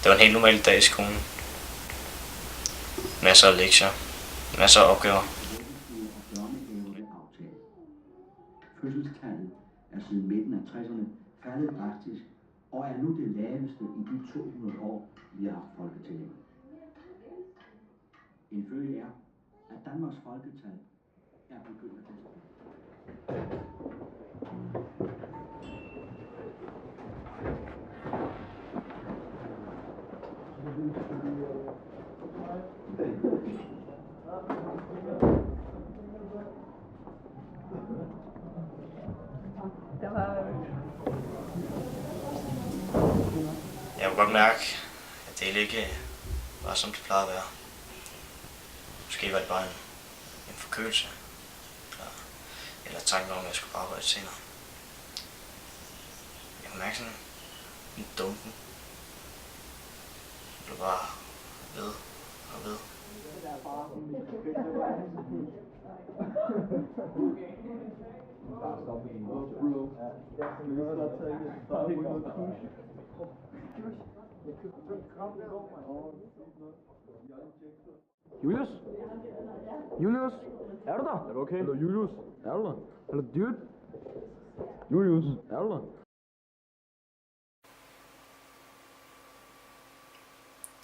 Det var en helt normal dag i skolen. Masser af lektier. Masser af opgaver. Fødselstallet er siden midten af 60'erne faldet drastisk og er nu det laveste i de 200 år, vi har haft folketælling. En følge er, at Danmarks folketal er begyndt at tage. Jeg kunne godt mærke, at det ikke var som det plejede at være. Måske var det bare en forkølelse. Eller tanken om, at jeg skulle arbejde senere. Jeg kunne mærke sådan en dumpen. Jeg blev bare ved og ved. Julius? Julius? Er du der? Er du okay? Hallo Julius? Er du der? Hallo dude? Julius? Er du der?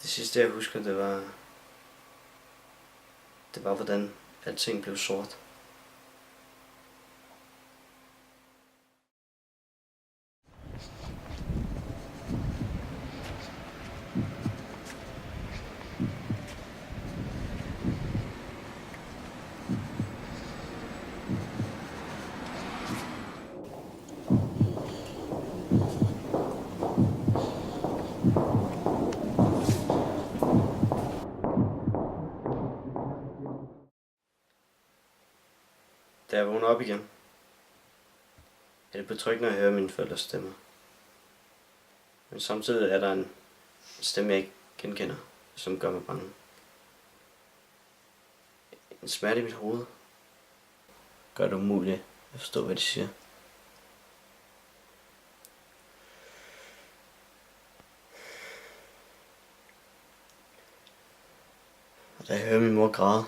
Det sidste jeg husker, det var hvordan alting blev sort. Da jeg vågner op igen, er det betryggende at høre mine forældres stemmer. Men samtidig er der en stemme, jeg ikke genkender, som gør mig bange. En smerte i mit hoved gør det umuligt at forstå, hvad de siger. Og da jeg hører min mor græde,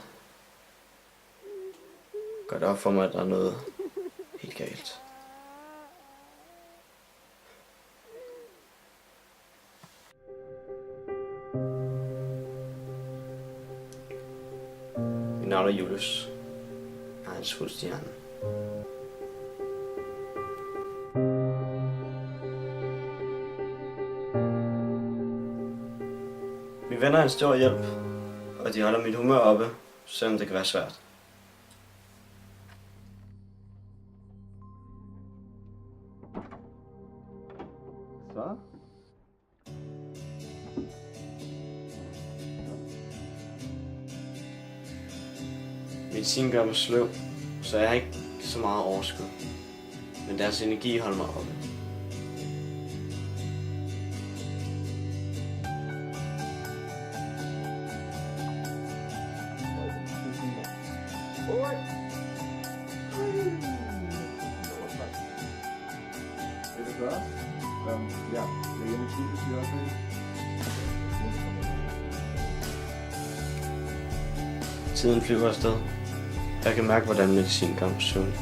går det op for mig, at der er noget helt galt. Mit navn er Julius. Jeg har en svulst i hjernen. Mine venner er en stor hjælp, og de holder mit humør oppe, selvom det kan være svært. Så? Medicin gør mig sløv, så jeg har ikke så meget overskud. Men deres energi holder mig oppe. Vil du gøre? Ja, det er hjemme i tid, siger også. Tiden flyver afsted. Jeg kan mærke, hvordan medicin gør mig søvn.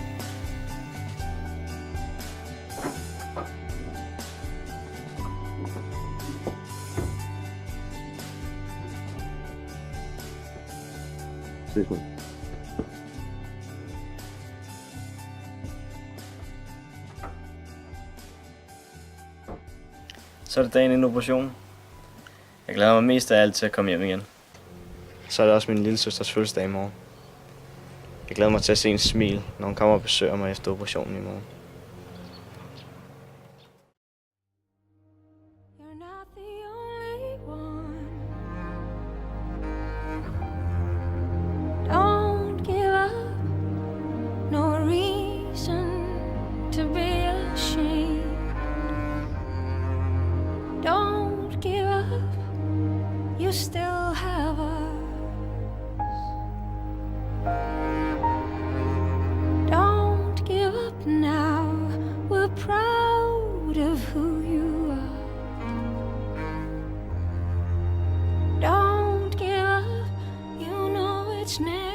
Ses man. Så er det dagen inden operationen. Jeg glæder mig mest af alt til at komme hjem igen. Så er det også min lille søsters fødselsdag i morgen. Jeg glæder mig til at se en smil, når hun kommer og besøger mig efter operationen i morgen. You're not the only one. Don't give up. No reason to be ashamed. Don't give up. You still have us. Don't give up now. We're proud of who you are. it's never